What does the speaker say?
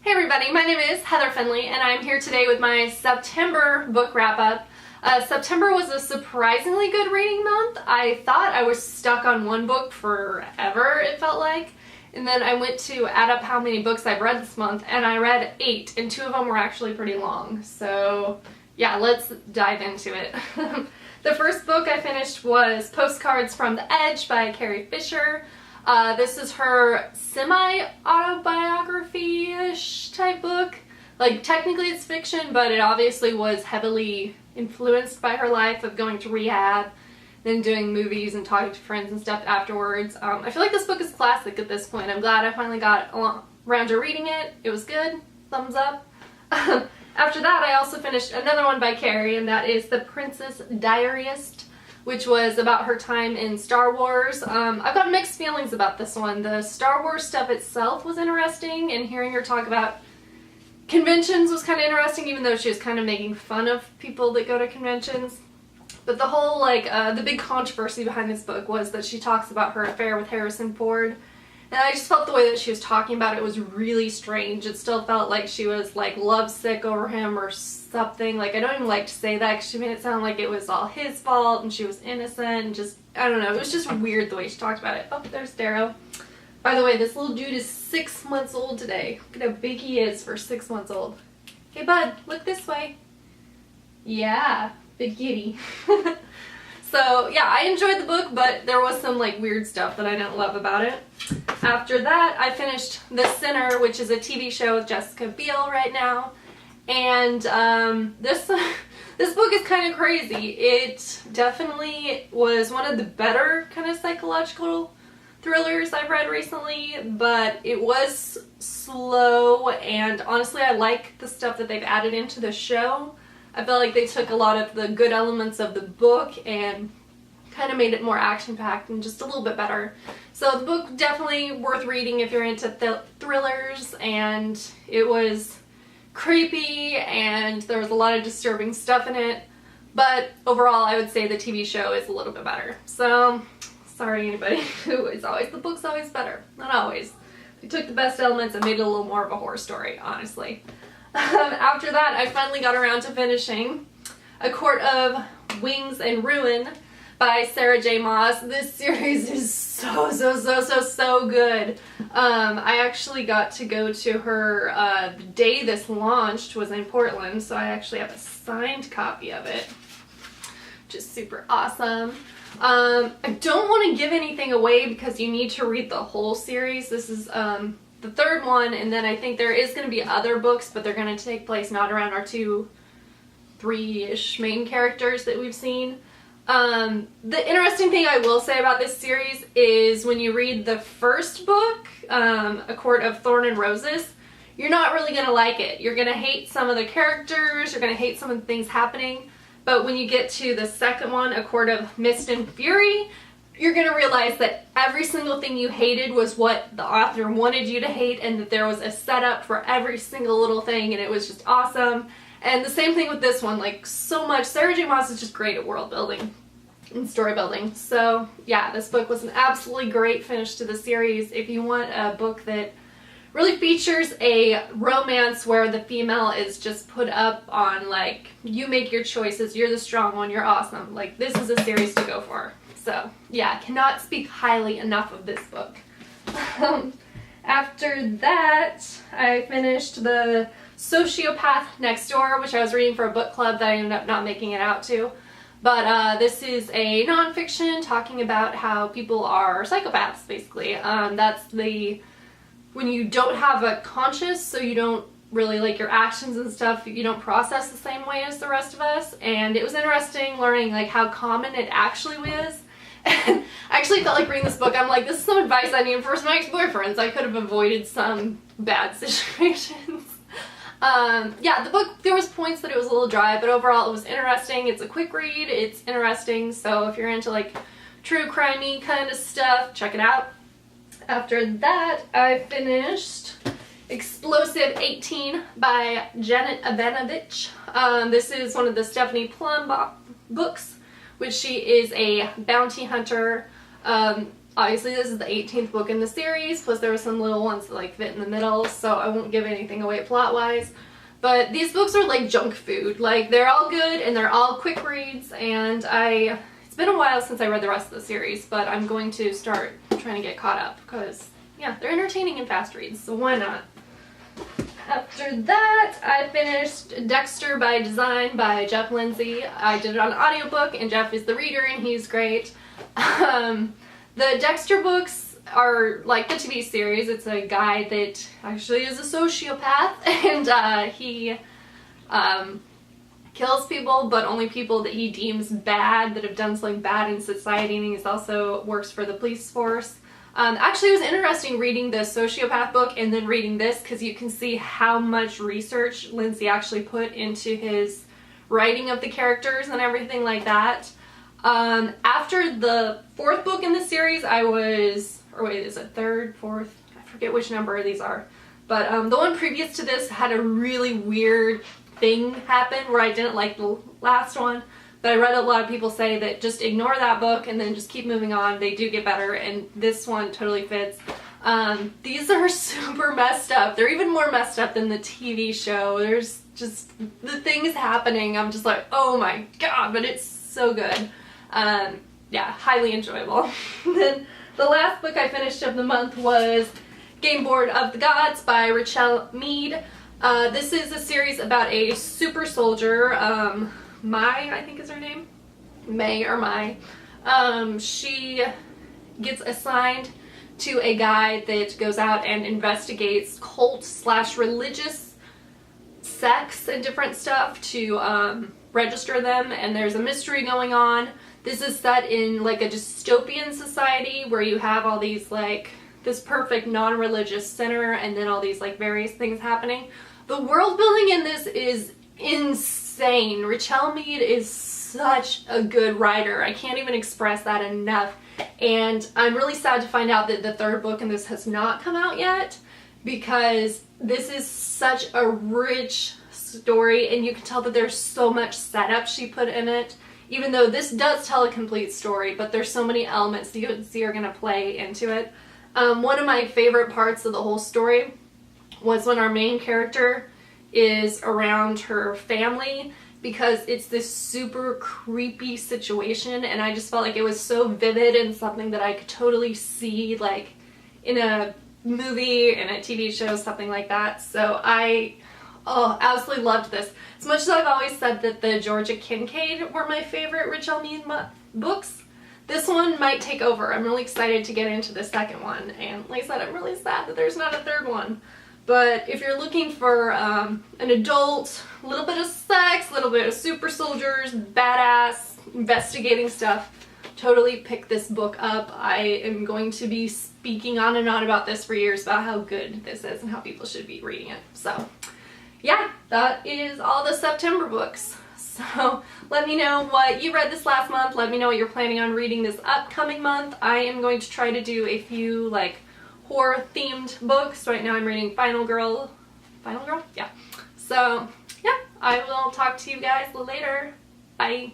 Hey everybody, my name is Heather Finley and I'm here today with my September book wrap-up. September was a surprisingly good reading month. I thought I was stuck on one book forever, it felt like. And then I went to add up how many books I've read this month and I read 8 and 2 of them were actually pretty long. So yeah, let's dive into it. The first book I finished was Postcards from the Edge by Carrie Fisher. This is her semi-autobiography-ish type book. Like, technically it's fiction, but it obviously was heavily influenced by her life of going to rehab, then doing movies and talking to friends and stuff afterwards. I feel like this book is classic at this point. I'm glad I finally got around to reading it. It was good. Thumbs up. After that, I also finished another one by Carrie, and that is The Princess Diarist, which was about her time in Star Wars. I've got mixed feelings about this one. The Star Wars stuff itself was interesting, and hearing her talk about conventions was kind of interesting, even though she was kind of making fun of people that go to conventions. But the whole, the big controversy behind this book was that she talks about her affair with Harrison Ford. And I just felt the way that she was talking about it was really strange. It still felt like she was, lovesick over him or something. I don't even like to say that because she made it sound like it was all his fault and she was innocent and just, I don't know. It was just weird the way she talked about it. Oh, there's Darrow. By the way, this little dude is 6 months old today. Look at how big he is for 6 months old. Hey, bud, look this way. Yeah, big kitty. So, yeah, I enjoyed the book, but there was some, weird stuff that I didn't love about it. After that, I finished The Sinner, which is a TV show with Jessica Biel right now. And this book is kind of crazy. It definitely was one of the better kind of psychological thrillers I've read recently, but it was slow, and honestly, I like the stuff that they've added into the show. I felt like they took a lot of the good elements of the book and kind of made it more action-packed and just a little bit better. So the book definitely worth reading if you're into thrillers, and it was creepy and there was a lot of disturbing stuff in it, but overall I would say the TV show is a little bit better. So, sorry anybody who is always, the book's always better. Not always. They took the best elements and made it a little more of a horror story, honestly. After that, I finally got around to finishing A Court of Wings and Ruin by Sarah J. Maas. This series is so good. I actually got to go to her the day this launched was in Portland, so I actually have a signed copy of it, which is super awesome. I don't want to give anything away because you need to read the whole series. This is the third one, and then I think there is going to be other books, but they're going to take place not around our 3-ish main characters that we've seen. The interesting thing I will say about this series is when you read the first book, A Court of Thorn and Roses, you're not really going to like it. You're going to hate some of the characters, you're going to hate some of the things happening, but when you get to the second one, A Court of Mist and Fury, you're going to realize that every single thing you hated was what the author wanted you to hate, and that there was a setup for every single little thing, and it was just awesome. And the same thing with this one, so much. Sarah J. Maas is just great at world building and story building. So yeah, this book was an absolutely great finish to the series. If you want a book that really features a romance where the female is just put up on, you make your choices, you're the strong one, you're awesome. This is a series to go for. So yeah, I cannot speak highly enough of this book. After that, I finished the Sociopath Next Door, which I was reading for a book club that I ended up not making it out to. But this is a nonfiction talking about how people are psychopaths, basically. That's when you don't have a conscience, so you don't really, your actions and stuff, you don't process the same way as the rest of us. And it was interesting learning, how common it actually is. And I actually felt like reading this book, I'm like, this is some advice I need for my ex-boyfriends. I could have avoided some bad situations. Yeah, the book, there was points that it was a little dry, but overall it was interesting. It's a quick read, it's interesting, so if you're into true crimey kind of stuff, check it out. After that, I finished Explosive 18 by Janet Abanovich. This is one of the Stephanie Plum books, which she is a bounty hunter. Obviously this is the 18th book in the series, plus there were some little ones that like fit in the middle, so I won't give anything away plot-wise. But these books are like junk food. Like, they're all good and they're all quick reads, and it's been a while since I read the rest of the series, but I'm going to start trying to get caught up because, yeah, they're entertaining and fast reads, so why not? After that, I finished Dexter by Design by Jeff Lindsay. I did it on audiobook, and Jeff is the reader and he's great. The Dexter books are like the TV series. It's a guy that actually is a sociopath, and he kills people, but only people that he deems bad, that have done something bad in society, and he also works for the police force. Actually, it was interesting reading the Sociopath book and then reading this, because you can see how much research Lindsay actually put into his writing of the characters and everything like that. After the 4th book in the series, or wait, is it 3rd, 4th? I forget which number these are. But the one previous to this had a really weird thing happen where I didn't like the last one. But I read a lot of people say that just ignore that book and then just keep moving on. They do get better, and this one totally fits. These are super messed up. They're even more messed up than the TV show. There's just the things happening. I'm just like, oh my god, but it's so good. Yeah, highly enjoyable. Then the last book I finished of the month was Game Board of the Gods by Richelle Mead. This is a series about a super soldier, Mai, I think is her name. May or Mai. She gets assigned to a guy that goes out and investigates cult/religious sects and different stuff to register them, and there's a mystery going on. This is set in like a dystopian society where you have all these like this perfect non-religious center and then all these like various things happening. The world building in this is insane. Richelle Mead is such a good writer. I can't even express that enough. And I'm really sad to find out that the 3rd book in this has not come out yet, because this is such a rich story and you can tell that there's so much setup she put in it. Even though this does tell a complete story, but there's so many elements that you can see are going to play into it. One of my favorite parts of the whole story was when our main character is around her family, because it's this super creepy situation, and I just felt like it was so vivid and something that I could totally see like in a movie, in a TV show, something like that. So I absolutely loved this. As much as I've always said that the Georgia Kincaid were my favorite Richelle Mead books, this one might take over. I'm really excited to get into the 2nd one, and like I said, I'm really sad that there's not a 3rd one. But if you're looking for an adult, a little bit of sex, a little bit of super soldiers, badass investigating stuff, totally pick this book up. I am going to be speaking on and on about this for years, about how good this is and how people should be reading it. So yeah, that is all the September books. So let me know what you read this last month. Let me know what you're planning on reading this upcoming month. I am going to try to do a few like horror themed books. Right now I'm reading Final Girl? Yeah. So yeah, I will talk to you guys later. Bye.